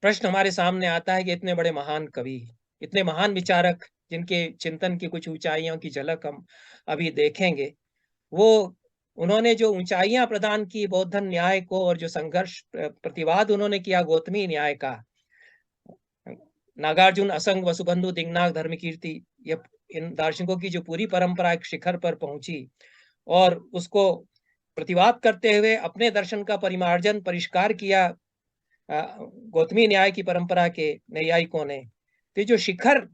प्रश्न हमारे सामने आता है कि इतने बड़े महान कवि, इतने महान विचारक जिनके चिंतन की कुछ ऊँचाइयों की झलक हम अभी देखेंगे, वो उन्होंने जो ऊँचाइयाँ प्रदान की बौद्ध न्याय को और जो संघर्ष प्रतिवाद उन्होंने किया गौतमी न्याय का, नागार्जुन, असंग, वसुबंधु, दिंगनाग, धर्मकीर्ति, ये इन दार्शनिकों की जो पूरी परंपरा एक शिखर पर पहुँची और उसको प्रतिवाद करते हुए अपने दर्शन का परिमार्जन, परिष्कार किया गौतमी न्याय की परंपरा के नैयायिकों ने। तो ये जो शिखर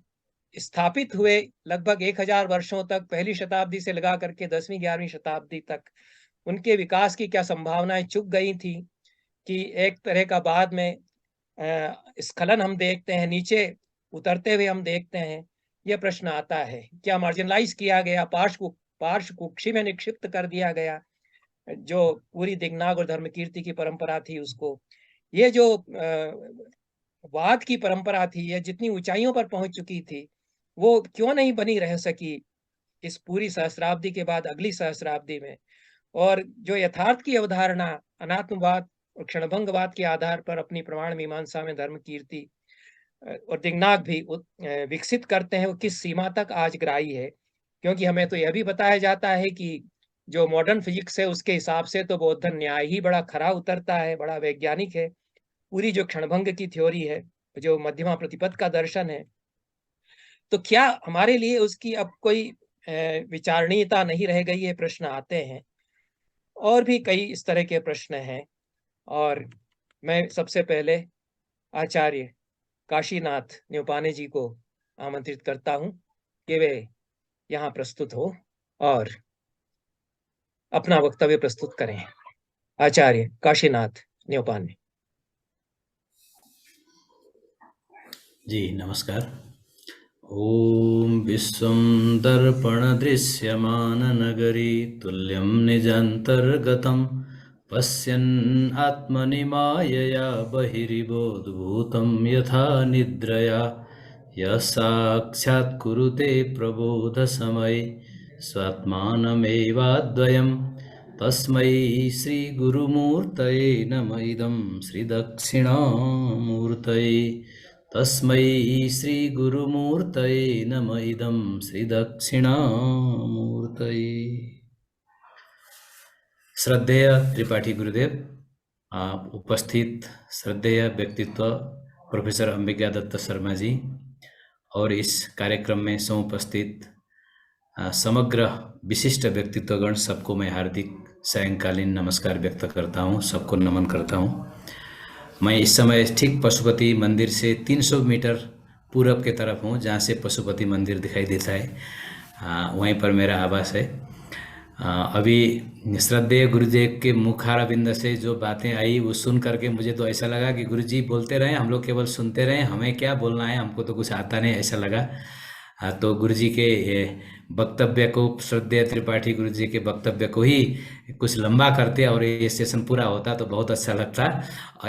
स्थापित हुए लगभग 1000 वर्षों तक, पहली शताब्दी से लगा करके 10वीं 11वीं शताब्दी तक, उनके विकास की क्या संभावनाएँ चुक गई थी कि एक तरह का बाद में स्खलन हम देखते हैं, नीचे उतरते हुए हम देखते हैं। ये प्रश्न आता है, क्या मार्जिनलाइज़ किया गया, पार्श्व कुक्षी में निक्षिप्त कर दिया गया, जो पूरी दिगनाग और धर्मकीर्ति की परंपरा थी उसको। ये जो वाद की परंपरा थी, ये जितनी ऊँचाइयों पर पहुँच चुकी थी, वो क्यों नहीं बनी रह सकी इस पूरी सहस्राब्दी के बाद अगली सहस्राब्दी में? और जो यथार्थ की अवधारणा अनात्मवाद और क्षणभंगवाद के आधार पर अपनी प्रमाण मीमांसा में धर्मकीर्ति और दिगनाग भी विकसित करते हैं, वो किस सीमा तक आज ग्राही है? क्योंकि हमें तो यह भी बताया जाता है कि जो मॉडर्न फिजिक्स है, उसके हिसाब से तो बौद्ध न्याय ही बड़ा खरा उतरता है, बड़ा वैज्ञानिक है। पूरी जो क्षणभंग की थ्योरी है, जो मध्यमा प्रतिपद का दर्शन है, तो क्या हमारे लिए उसकी अब कोई विचारणीयता नहीं रह गई है? प्रश्न आते हैं। और भी कई इस तरह के प्रश्न हैं और मैं सबसे पहले आचार्य काशीनाथ न्योपाने जी को आमंत्रित करता हूँ कि वे यहाँ प्रस्तुत हो और अपना वक्तव्य प्रस्तुत करें। आचार्य काशीनाथ न्योपाने। जी नमस्कार। ॐ विश्वं दर्पणदृश्यमाननगरी तुल्यं निजान्तर्गतं पश्यन् आत्मनि मायया बहिरिवोद्भूतं यथा निद्रया यः साक्षात् कुरुते प्रबोधसमये स्वात्मानमेवाद्वयं तस्मै श्रीगुरुमूर्तये नम इदं श्रीदक्षिणामूर्तये तस्मै श्रीगुरुमूर्तये नम इदं श्रीदक्षिणामूर्तये। श्रद्धेय त्रिपाठी गुरुदेव, आप उपस्थित श्रद्धेय व्यक्तित्व प्रोफेसर अंबिका दत्त शर्मा जी और इस कार्यक्रम में समुपस्थित समग्र विशिष्ट व्यक्तित्वगण, सबको मैं हार्दिक सायंकालीन नमस्कार व्यक्त करता हूँ, सबको नमन करता हूँ। मैं इस समय ठीक पशुपति मंदिर से 300 मीटर पूरब के तरफ हूँ, जहाँ से पशुपति मंदिर दिखाई देता है, वहीं पर मेरा आवास है। अभी श्रद्धेय गुरुदेव के मुखारविंद से जो बातें आई वो सुन करके मुझे तो ऐसा लगा कि गुरुजी बोलते रहे, हम लोग केवल सुनते रहे, हमें क्या बोलना है, हमको तो कुछ आता नहीं, ऐसा लगा। तो गुरुजी के वक्तव्य को, श्रद्धेय त्रिपाठी गुरुजी के वक्तव्य को ही कुछ लंबा करते और ये सेशन पूरा होता तो बहुत अच्छा लगता।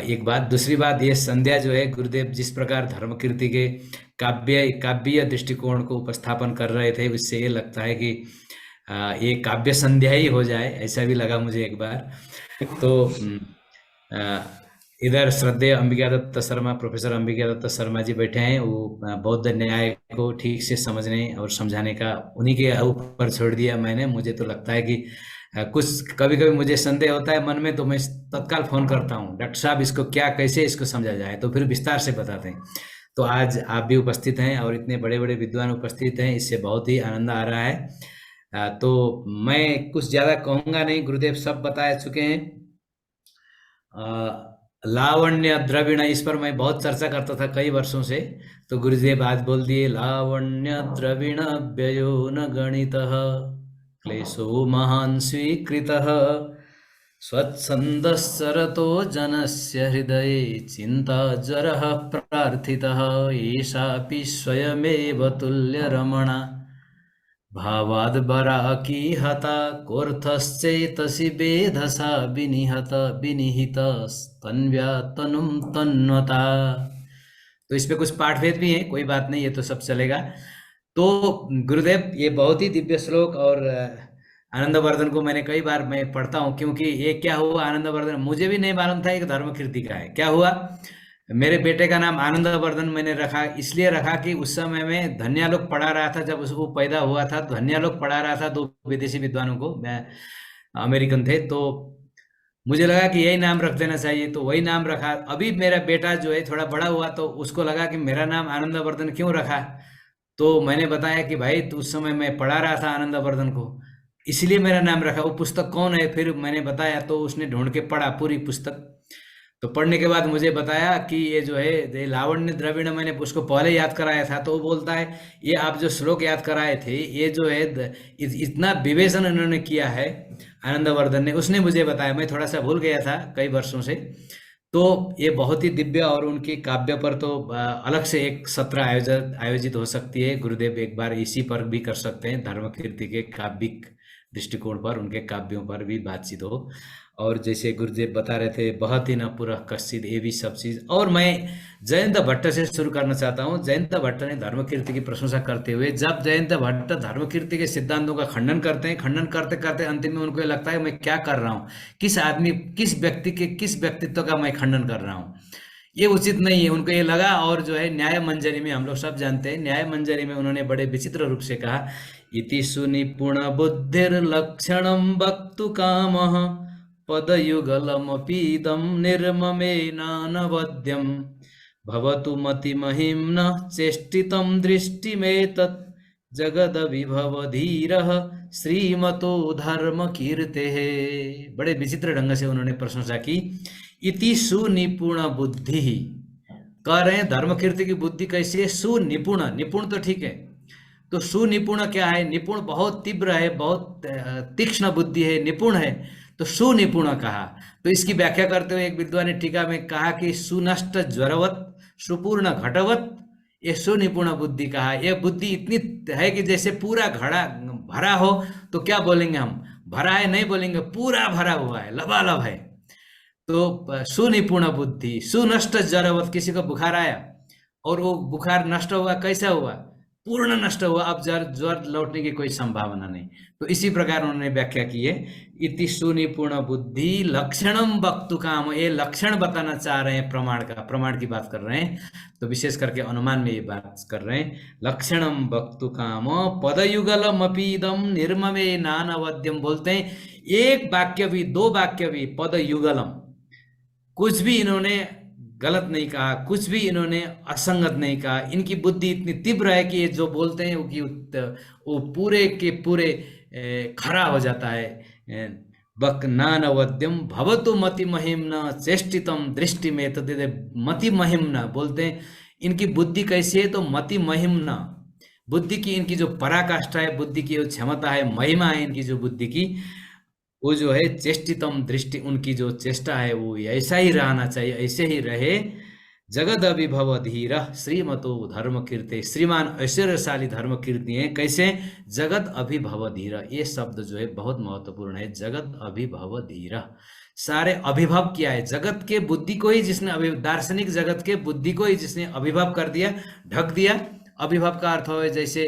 एक बात, दूसरी बात, ये संध्या जो है, गुरुदेव जिस प्रकार धर्मकीर्ति के काव्य दृष्टिकोण को उपस्थापन कर रहे थे, उससे ये लगता है कि ये काव्य संध्या ही हो जाए, ऐसा भी लगा मुझे एक बार। तो इधर श्रद्धेय अंबिका दत्त शर्मा, प्रोफेसर अंबिका दत्त शर्मा जी बैठे हैं, वो बौद्ध न्याय को ठीक से समझने और समझाने का उन्हीं के ऊपर छोड़ दिया मैंने। मुझे तो लगता है कि कुछ कभी कभी मुझे संदेह होता है मन में, तो मैं तत्काल फोन करता हूँ, डॉक्टर साहब इसको क्या, कैसे इसको समझा जाए, तो फिर विस्तार से बताते हैं। तो आज आप भी उपस्थित हैं और इतने बड़े बड़े विद्वान उपस्थित हैं, इससे बहुत ही आनंद आ रहा है। तो मैं कुछ ज़्यादा कहूँगा नहीं, गुरुदेव सब बता चुके हैं। लावण्य द्रविण, इस पर मैं बहुत चर्चा करता था कई वर्षों से, तो गुरुदेव आज बोल दिए, लावण्य द्रविण व्ययो न गणितः क्लेशो महान् स्वीकृतः स्वच्छन्दः सरतो जनस्य हृदये चिन्ता ज्वरः प्रार्थितः एषापि स्वयमेव तुल्यरमणा भावाद बराकी हता कोर्थश्चेतसि वेधसा विनिहित तन्व्या तनुम तन्वता। तो इस पे कुछ पाठभेद भी हैं, कोई बात नहीं, ये तो सब चलेगा। तो गुरुदेव, ये बहुत ही दिव्य श्लोक और आनंदवर्धन को मैंने कई बार मैं पढ़ता हूँ, क्योंकि ये क्या हुआ, आनंदवर्धन मुझे भी नहीं मालूम था एक धर्मकीर्ति का है। क्या हुआ, मेरे बेटे का नाम आनंदवर्धन मैंने रखा, इसलिए रखा कि उस समय में धन्यालोक पढ़ा रहा था, जब उसको पैदा हुआ था धन्यालोक पढ़ा रहा था 2 विदेशी विद्वानों को, मैं अमेरिकन थे, तो मुझे लगा कि यही नाम रख देना चाहिए, तो वही नाम रखा। अभी मेरा बेटा जो है थोड़ा बड़ा हुआ तो उसको लगा कि मेरा नाम आनंदवर्धन क्यों रखा, तो मैंने बताया कि भाई तो उस समय मैं पढ़ा रहा था आनंदवर्धन को, इसलिए मेरा नाम रखा। वो पुस्तक कौन है, फिर मैंने बताया तो उसने ढूंढ के पढ़ा पूरी पुस्तक। तो पढ़ने के बाद मुझे बताया कि ये जो है ये लावण्य द्रविड़, मैंने उसको पहले याद कराया था, तो वो बोलता है ये आप जो श्लोक याद कराए थे, ये जो है इतना विवेचन इन्होंने किया है आनंदवर्धन ने, उसने मुझे बताया, मैं थोड़ा सा भूल गया था कई वर्षों से। तो ये बहुत ही दिव्य, और उनके काव्य पर तो अलग से एक सत्र आयोजित हो सकती है। गुरुदेव एक बार इसी पर भी कर सकते हैं, धर्मकीर्ति के काव्यिक दृष्टिकोण पर, उनके काव्यों पर भी बातचीत हो। और जैसे गुरुदेव बता रहे थे, बहुत ही न पूरा कश्चित, ये भी सब चीज। और मैं जयंत भट्ट से शुरू करना चाहता हूँ। जयंत भट्ट ने धर्मकीर्ति की प्रशंसा करते हुए, जब जयंत भट्ट धर्मकीर्ति के सिद्धांतों का खंडन करते हैं, खंडन करते करते अंतिम में उनको ये लगता है मैं क्या कर रहा हूँ, किस आदमी, किस व्यक्ति के, किस व्यक्तित्व का मैं खंडन कर रहा हूँ, ये उचित नहीं है, उनको ये लगा। और जो है न्याय मंजरी में, हम लोग सब जानते हैं, न्याय मंजरी में उन्होंने बड़े विचित्र रूप से कहा, इति सुनिपुण बुद्धिर्लक्षणं वक्तु कामः पदयुगलमपीदं निर्ममेनानवद्यं भवतु मतिमहिम्नः चेष्टितं दृष्टिमेतत् जगदविभवधीरः श्रीमतो धर्मकीर्तेः। बड़े विचित्र ढंग से उन्होंने प्रशंसा की। इति सुनिपुण बुद्धि, कह रहे हैं धर्मकीर्ति की बुद्धि कैसी है, सुनिपुण, निपुण तो ठीक है, तो सुनिपुण क्या है, निपुण बहुत तीव्र है, बहुत तीक्ष्ण बुद्धि है, निपुण है, तो सुनिपुण कहा। तो इसकी व्याख्या करते हुए एक विद्वान ने टीका में कहा कि सुनष्ट ज्वरवत सुपूर्ण घटवत, ये सुनिपुण बुद्धि कहा। यह बुद्धि इतनी है कि जैसे पूरा घड़ा भरा हो, तो क्या बोलेंगे हम, भरा है नहीं बोलेंगे, पूरा भरा हुआ है, लबालब है। तो सुनिपुण बुद्धि, सुनष्ट ज्वरवत, किसी को बुखार आया और वो बुखार नष्ट हुआ, कैसा हुआ, पूर्ण नष्ट हुआ, अब ज्वर लौटने की कोई संभावना नहीं। तो इसी प्रकार उन्होंने व्याख्या की है, इति सुनिपुण बुद्धि लक्षणम वक्तु काम, ये लक्षण बताना चाह रहे हैं प्रमाण का, प्रमाण की बात कर रहे हैं, तो विशेष करके अनुमान में ये बात कर रहे हैं। लक्षणम वक्तु काम पदयुगलम अपीदम निर्ममे नानवद्यम, बोलते हैं एक वाक्य भी, 2 वाक्य भी, पदयुगलम, कुछ भी इन्होंने गलत नहीं कहा, कुछ भी इन्होंने असंगत नहीं कहा। इनकी बुद्धि इतनी तीव्र है कि ये जो बोलते हैं वो पूरे के पूरे खरा हो जाता है। बक नानवद्यम भवतु मति महिम्न चेष्टितम दृष्टि में, तो मति महिम्न बोलते हैं इनकी बुद्धि कैसी है, तो मति महिम्न, बुद्धि की इनकी जो पराकाष्ठा है, बुद्धि की जो क्षमता है, महिमा है इनकी जो बुद्धि की, वो जो है चेष्टितम दृष्टि, उनकी जो चेष्टा है वो ऐसा ही रहना चाहिए, ऐसे ही रहे। जगद अभिभव धीर श्रीमतो धर्म कीर्ति, श्रीमान ऐश्वर्यशाली धर्म कीर्ति है, कैसे, जगद अभिभव धीर, ये शब्द जो है बहुत महत्वपूर्ण है, जगद अभिभव धीर, सारे अभिभव किया है, जगत के बुद्धि को ही जिसने, दार्शनिक जगत के बुद्धि को ही जिसने अभिभव कर दिया, ढक दिया। अभिभव का अर्थ है जैसे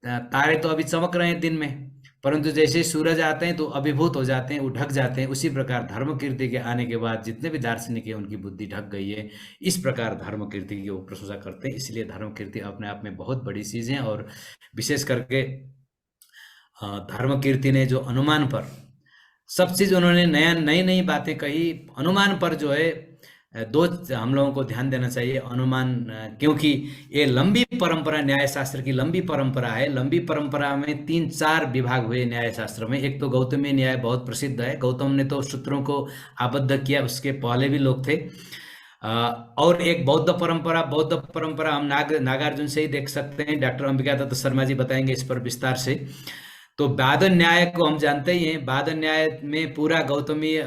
तारे तो अभी चमक रहे हैं दिन में, परंतु जैसे सूरज आते हैं तो अभिभूत हो जाते हैं, वो ढक जाते हैं। उसी प्रकार धर्म कीर्ति के आने के बाद जितने भी दार्शनिक हैं उनकी बुद्धि ढक गई है। इस प्रकार धर्म कीर्ति की वो प्रशंसा करते हैं। इसलिए धर्म कीर्ति अपने आप में बहुत बड़ी चीज है। और विशेष करके धर्म कीर्ति ने जो अनुमान पर सब चीज उन्होंने नई नई बातें कही, अनुमान पर जो है दो हम लोगों को ध्यान देना चाहिए। अनुमान, क्योंकि ये लंबी परंपरा, न्याय शास्त्र की लंबी परंपरा है। लंबी परंपरा में 3-4 विभाग हुए न्याय शास्त्र में। एक तो गौतमी न्याय बहुत प्रसिद्ध है, गौतम ने तो सूत्रों को आबद्ध किया, उसके पहले भी लोग थे। और एक बौद्ध परंपरा हम नागार्जुन से ही देख सकते हैं। डॉक्टर अंबिका दत्त शर्मा जी बताएंगे इस पर विस्तार से। तो बादन न्याय को हम जानते ही हैं, बादन न्याय में पूरा गौतमी,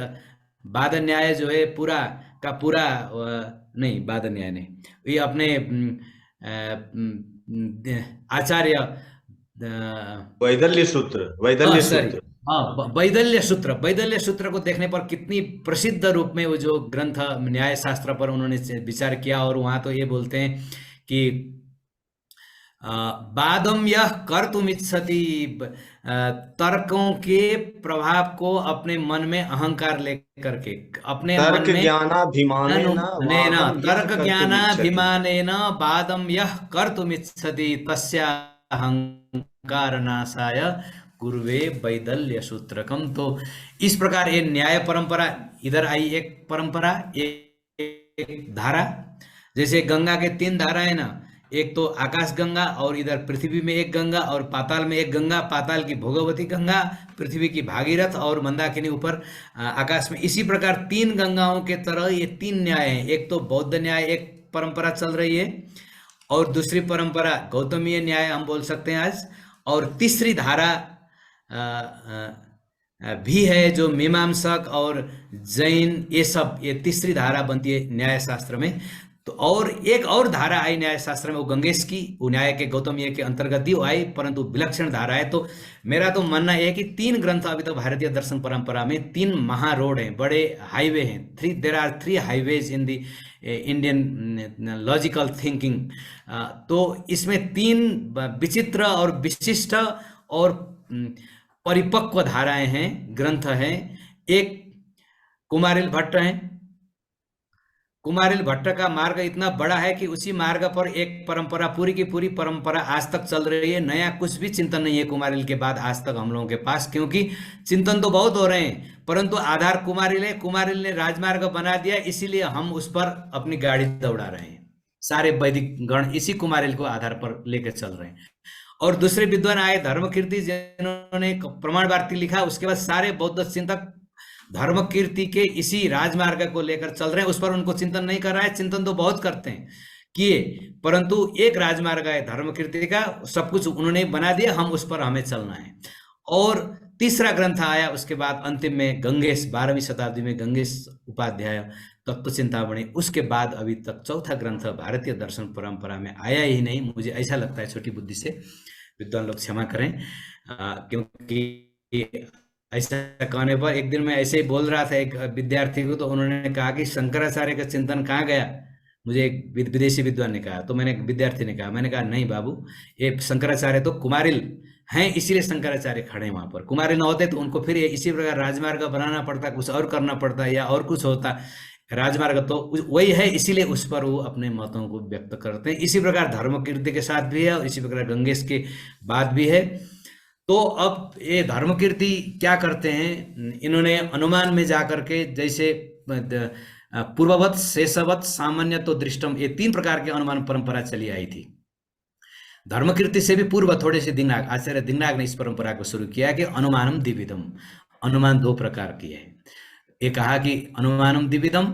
बादन न्याय जो है पूरा का पूरा नहीं, बादन न्याय नहीं, ये अपने आचार्य वैदल्य सूत्र, वैदल्य सूत्र को देखने पर कितनी प्रसिद्ध रूप में वो जो ग्रंथ न्याय शास्त्र पर उन्होंने विचार किया। और वहां तो ये बोलते हैं कि बादम यह कर्तुमिच्छति तर्कों के प्रभाव को अपने मन में अहंकार लेकर के अपने मन तर्क में ज्ञानाभिमानेन अनुमानेन वादं यः तर्क कर्तुमिच्छति। ज्ञानाभिमानेन वादं यः कर्तुमिच्छति तस्य अहंकार नाशाय कुर्वे वैदल्य सूत्रकम। तो इस प्रकार ये न्याय परंपरा, इधर आई एक परंपरा, एक धारा, जैसे गंगा के 3 धाराएं ना, एक तो आकाश गंगा और इधर पृथ्वी में एक गंगा और पाताल में एक गंगा, पाताल की भोगवती गंगा, पृथ्वी की भागीरथ और मंदाकिनी ऊपर आकाश में। इसी प्रकार 3 गंगाओं के तरह ये 3 न्याय हैं। एक तो बौद्ध न्याय एक परंपरा चल रही है और दूसरी परंपरा गौतमीय न्याय हम बोल सकते हैं आज, और तीसरी धारा भी है जो मीमांसक और जैन, ये सब ये तीसरी धारा बनती है न्याय शास्त्र में। तो और एक और धारा आई न्याय शास्त्र में, वो गंगेश की, वो न्याय के गौतमीय के अंतर्गत ही आई, परंतु विलक्षण धारा है। तो मेरा तो मानना है कि 3 ग्रंथ अभी तो भारतीय दर्शन परंपरा में 3 महारोड हैं, बड़े हाईवे हैं। There are 3 highways in the Indian logical thinking. तो इसमें 3 विचित्र और विशिष्ट और परिपक्व धाराएं हैं, ग्रंथ हैं। एक कुमारिल भट्ट हैं। कुमारिल भट्ट का मार्ग इतना बड़ा है कि उसी मार्ग पर एक परंपरा, पूरी की पूरी परंपरा आज तक चल रही है। नया कुछ भी चिंतन नहीं है कुमारिल के बाद आज तक हम लोगों के पास, क्योंकि चिंतन तो बहुत हो रहे हैं परंतु आधार कुमारिल है। कुमारिल ने राजमार्ग बना दिया, इसीलिए हम उस पर अपनी गाड़ी दौड़ा रहे हैं। सारे वैदिक गण इसी कुमारिल को आधार पर लेकर चल रहे हैं। और दूसरे विद्वान आए धर्मकीर्ति, जिन्होंने प्रमाण वार्तिक लिखा। उसके बाद सारे बौद्ध चिंतक धर्मकीर्ति के इसी राजमार्ग को लेकर चल रहे हैं, उस पर उनको चिंतन नहीं कर रहा है। चिंतन तो बहुत करते हैं किए, परंतु एक राजमार्ग है धर्मकीर्ति का, सब कुछ उन्होंने बना दिया, हम उस पर हमें चलना है। और तीसरा ग्रंथ आया उसके बाद अंतिम में गंगेश, 12वीं शताब्दी में गंगेश उपाध्याय तत्व चिंतामणि। उसके बाद अभी तक चौथा ग्रंथ भारतीय दर्शन परंपरा में आया ही नहीं, मुझे ऐसा लगता है। छोटी बुद्धि से विद्वान लोग क्षमा करें, क्योंकि ऐसा कहने पर एक दिन मैं ऐसे ही बोल रहा था एक विद्यार्थी को, तो उन्होंने कहा कि शंकराचार्य का चिंतन कहाँ गया। मुझे एक विदेशी विद्वान ने कहा, तो मैंने विद्यार्थी ने कहा, मैंने कहा नहीं बाबू, ये शंकराचार्य तो कुमारिल हैं, इसीलिए शंकराचार्य खड़े वहां पर। कुमारिल न होते तो उनको फिर इसी प्रकार राजमार्ग बनाना पड़ता, कुछ और करना पड़ता, या और कुछ होता। राजमार्ग तो वही है, इसीलिए उस पर वो अपने मतों को व्यक्त करते हैं। इसी प्रकार धर्मकीर्ति के साथ भी है और इसी प्रकार गंगेश के बाद भी है। तो अब ये धर्मकीर्ति क्या करते हैं, इन्होंने अनुमान में जाकर के, जैसे पूर्ववत शेषवत सामान्य तो दृष्टम, ये 3 प्रकार के अनुमान परंपरा चली आई थी। धर्मकीर्ति से भी पूर्व थोड़े से दिंगनाग, आचार्य दिंगनाग ने इस परंपरा को शुरू किया कि अनुमानम द्विविधम, अनुमान 2 प्रकार की है। ये कहा कि अनुमानम द्विविधम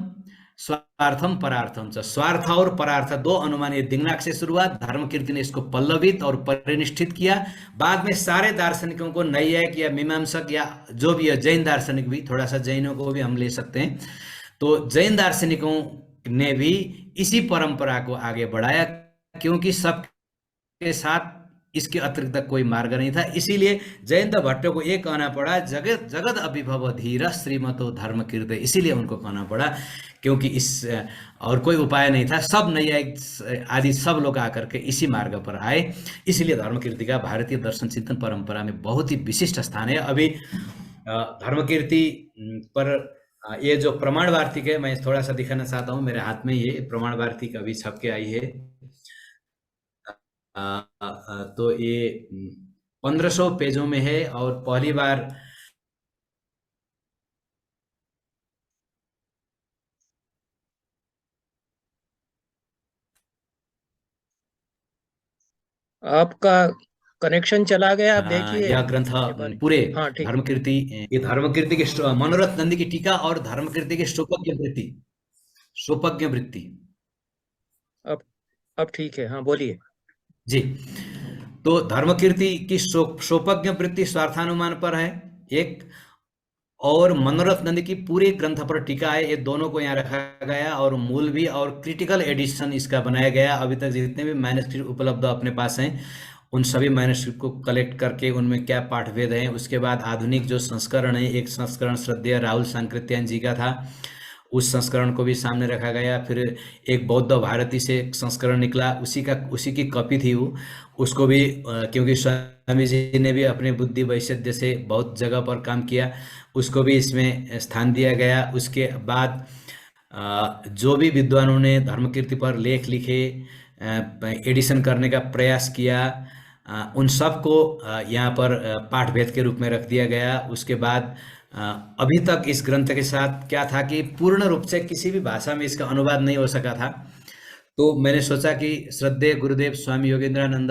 स्वार्थम परार्थम च, स्वार्थ और परार्थ 2 अनुमान। ये दिंगनाग से शुरुआत, धर्मकीर्ति ने इसको पल्लवित और परिनिष्ठित किया। बाद में सारे दार्शनिकों को, नैयायिक या मीमांसक या जो भी है, जैन दार्शनिक भी, थोड़ा सा जैनों को भी हम ले सकते हैं, तो जैन दार्शनिकों ने भी इसी परंपरा को आगे बढ़ाया, क्योंकि सबके साथ इसके अतिरिक्त कोई मार्ग नहीं था। इसीलिए जयंत भट्ट को ये कहना पड़ा, जगत जगत अभिभव धीर श्रीमतो धर्मकीर्ति, इसीलिए उनको कहना पड़ा, क्योंकि इस और कोई उपाय नहीं था। सब नैयायिक आदि सब लोग आकर के इसी मार्ग पर आए, इसलिए धर्मकीर्ति का भारतीय दर्शन चिंतन परंपरा में बहुत ही विशिष्ट स्थान है। अभी धर्मकीर्ति पर ये जो प्रमाण वार्तिक है, मैं थोड़ा सा दिखाना चाहता हूँ, मेरे हाथ में ये प्रमाण वार्तिक अभी छप के आई है। तो ये 1500 पेजों में है और पहली बार आपका कनेक्शन चला गया, आप देखिए। यह ग्रंथ पूरे धर्मकीर्ति, ये धर्मकीर्ति के मनोरथ नंदी की टीका और धर्मकीर्ति के शोपज्ञ वृत्ति। अब ठीक है, हाँ बोलिए जी। तो धर्मकीर्ति की शोपज्ञ वृत्ति स्वार्थानुमान पर है एक, और मनोरथ नंदी की पूरे ग्रंथ पर टीका है। ये दोनों को यहाँ रखा गया और मूल भी और क्रिटिकल एडिशन इसका बनाया गया। अभी तक जितने भी मैन्युस्क्रिप्ट उपलब्ध अपने पास हैं, उन सभी मैन्युस्क्रिप्ट को कलेक्ट करके उनमें क्या पाठभेद हैं, उसके बाद आधुनिक जो संस्करण है, एक संस्करण श्रद्धेय राहुल सांकृत्यायन जी का था, उस संस्करण को भी सामने रखा गया। फिर एक बौद्ध भारती से संस्करण निकला, उसी की कॉपी थी वो, उसको भी, क्योंकि स्वामी जी ने भी अपने बुद्धि वैशद्य से बहुत जगह पर काम किया, उसको भी इसमें स्थान दिया गया। उसके बाद जो भी विद्वानों ने धर्मकीर्ति पर लेख लिखे, एडिशन करने का प्रयास किया, उन सबको यहाँ पर पाठ भेद के रूप में रख दिया गया। उसके बाद अभी तक इस ग्रंथ के साथ क्या था कि पूर्ण रूप से किसी भी भाषा में इसका अनुवाद नहीं हो सका था, तो मैंने सोचा कि श्रद्धेय गुरुदेव स्वामी योगेंद्रानंद,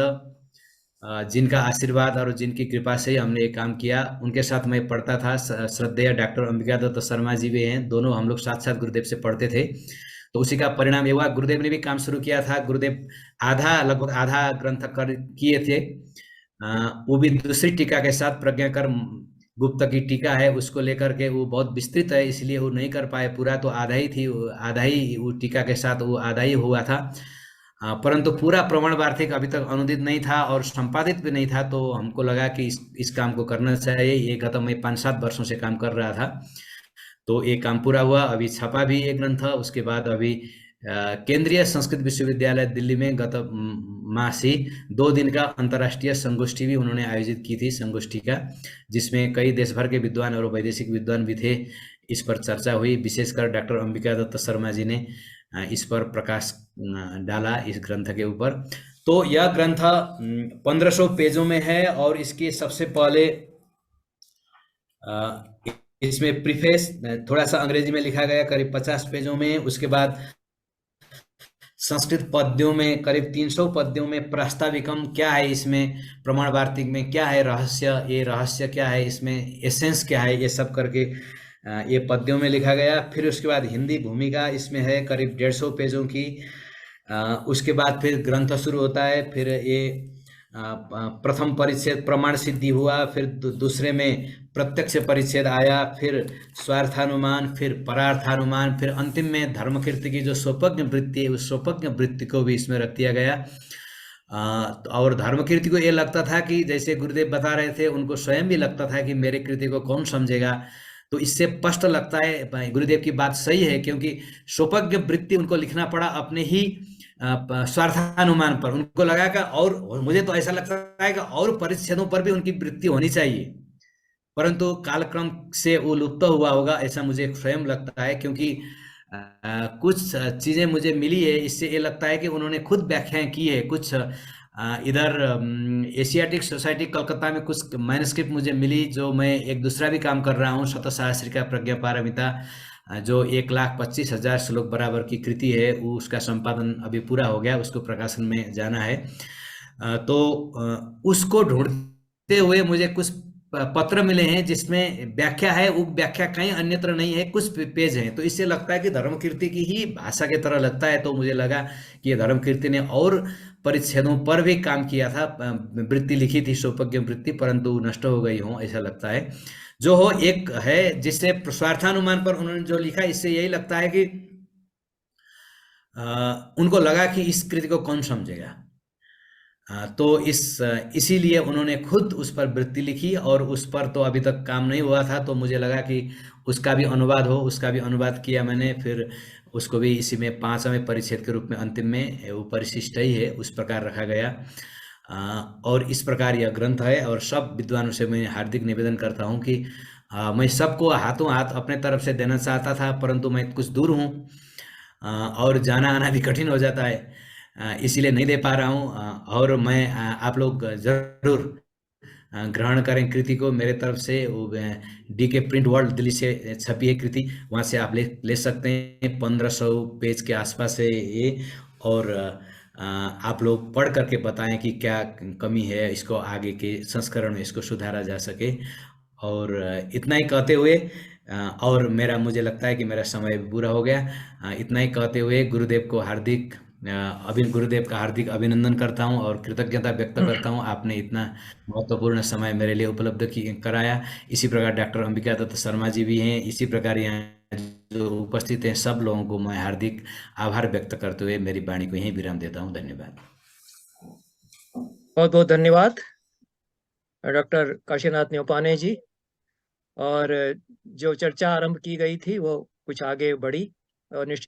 जिनका आशीर्वाद और जिनकी कृपा से हमने ये काम किया, उनके साथ मैं पढ़ता था। श्रद्धेय डॉक्टर अंबिका दत्त शर्मा जी भी हैं, दोनों हम लोग साथ साथ गुरुदेव से पढ़ते थे। तो उसी का परिणाम ये हुआ, गुरुदेव ने भी काम शुरू किया था। गुरुदेव लगभग आधा ग्रंथ किए थे, वो भी दूसरी टीका के साथ। प्रज्ञाकर गुप्त की टीका है, उसको लेकर के वो बहुत विस्तृत है, इसलिए वो नहीं कर पाए पूरा, तो आधा ही थी, आधा ही वो टीका के साथ वो आधा ही हुआ था। परंतु पूरा प्रमाण वार्तिक अभी तक अनुदित नहीं था और संपादित भी नहीं था, तो हमको लगा कि इस काम को करना चाहिए। ये गत मैं 5-7 वर्षों से काम कर रहा था, तो ये काम पूरा हुआ। अभी छपा भी एक ग्रंथ। उसके बाद अभी केंद्रीय संस्कृत विश्वविद्यालय दिल्ली में गत मास ही 2 दिन का अंतर्राष्ट्रीय संगोष्ठी भी उन्होंने आयोजित की थी, संगोष्ठी का, जिसमें कई देश भर के विद्वान और वैदेशिक विद्वान भी थे। इस पर चर्चा हुई, विशेषकर डॉक्टर अंबिका दत्त शर्मा जी ने इस पर प्रकाश डाला, इस ग्रंथ के ऊपर। तो यह ग्रंथ 1500 पेजों में है और इसके सबसे पहले इसमें प्रीफेस थोड़ा सा अंग्रेजी में लिखा गया, करीब 50 पेजों में। उसके बाद संस्कृत पद्यों में करीब 300 पद्यों में प्रास्ताविकम क्या है, इसमें प्रमाण वार्तिक में क्या है रहस्य, ये रहस्य क्या है, इसमें एसेंस क्या है, ये सब करके ये पद्यों में लिखा गया। फिर उसके बाद हिंदी भूमिका इसमें है करीब 150 पेजों की। उसके बाद फिर ग्रंथ शुरू होता है। फिर ये प्रथम परिच्छेद प्रमाण सिद्धि हुआ, फिर दूसरे में प्रत्यक्ष परिच्छेद आया, फिर स्वार्थानुमान, फिर परार्थानुमान, फिर अंतिम में धर्मकीर्ति की जो स्वपज्ञ वृत्ति है, उस स्वपज्ञ वृत्ति को भी इसमें रख दिया गया। और धर्मकीर्ति को ये लगता था कि जैसे गुरुदेव बता रहे थे, उनको स्वयं भी लगता था कि मेरे कृति को कौन समझेगा। तो इससे स्पष्ट लगता है गुरुदेव की बात सही है, क्योंकि स्वपज्ञ वृत्ति उनको लिखना पड़ा अपने ही स्वार्थानुमान पर। उनको लगा कि और मुझे तो ऐसा लगता है कि और परिच्छेदों पर भी उनकी वृत्ति होनी चाहिए, परंतु कालक्रम से वो लुप्त हुआ होगा, ऐसा मुझे स्वयं लगता है। क्योंकि कुछ चीजें मुझे मिली है, इससे ये लगता है कि उन्होंने खुद व्याख्याएं की है। कुछ इधर एशियाटिक सोसाइटी कलकत्ता में कुछ मैन्युस्क्रिप्ट मुझे मिली, जो मैं एक दूसरा भी काम कर रहा हूँ, शतसहस्रिका प्रज्ञा पारमिता, जो 1,25,000 श्लोक बराबर की कृति है, वो उसका संपादन अभी पूरा हो गया, उसको प्रकाशन में जाना है। तो उसको ढूंढते हुए मुझे कुछ पत्र मिले हैं जिसमें व्याख्या है, वो व्याख्या कहीं अन्यत्र नहीं है, कुछ पेज हैं। तो इससे लगता है कि धर्मकीर्ति की ही भाषा की तरह लगता है। तो मुझे लगा कि ये धर्मकीर्ति ने और परिच्छेदों पर भी काम किया था, वृत्ति लिखी थी स्वपज्ञ वृत्ति, परंतु नष्ट हो गई हो, ऐसा लगता है। जो हो एक है, जिससे स्वार्थानुमान पर उन्होंने जो लिखा, इससे यही लगता है कि उनको लगा कि इस कृति को कौन समझेगा। तो इसीलिए उन्होंने खुद उस पर वृत्ति लिखी, और उस पर तो अभी तक काम नहीं हुआ था, तो मुझे लगा कि उसका भी अनुवाद हो। उसका भी अनुवाद किया मैंने, फिर उसको भी इसी में 5वें परिच्छेद के रूप में अंतिम में वो परिशिष्ट ही है, उस प्रकार रखा गया। और इस प्रकार यह ग्रंथ है। और सब विद्वानों से मैं हार्दिक निवेदन करता हूँ कि मैं सबको हाथों हाथ अपने तरफ से देना चाहता था, परंतु मैं कुछ दूर हूँ और जाना आना भी कठिन हो जाता है, इसीलिए नहीं दे पा रहा हूँ। और मैं आप लोग जरूर ग्रहण करें कृति को। मेरे तरफ से वो DK प्रिंट वर्ल्ड दिल्ली से छपी है कृति, वहाँ से आप ले सकते हैं। 1500 पेज के आसपास है ये। और आप लोग पढ़ करके बताएं कि क्या कमी है, इसको आगे के संस्करण में इसको सुधारा जा सके। और इतना ही कहते हुए, और मुझे लगता है कि मेरा समय पूरा हो गया। इतना ही कहते हुए गुरुदेव का हार्दिक अभिनंदन करता हूं और कृतज्ञता व्यक्त करता हूं। आपने इतना महत्वपूर्ण समय मेरे लिए उपलब्ध कराया। इसी प्रकार डॉक्टर अंबिका दत्त शर्मा जी भी हैं। इसी प्रकार यहाँ जो उपस्थित हैं सब लोगों को मैं हार्दिक आभार व्यक्त करते हुए मेरी वाणी को यहीं विराम देता हूं। धन्यवाद। बहुत बहुत धन्यवाद डॉक्टर काशीनाथ न्यौपाने जी। और जो चर्चा आरंभ की गई थी वो कुछ आगे बढ़ी और निश्चित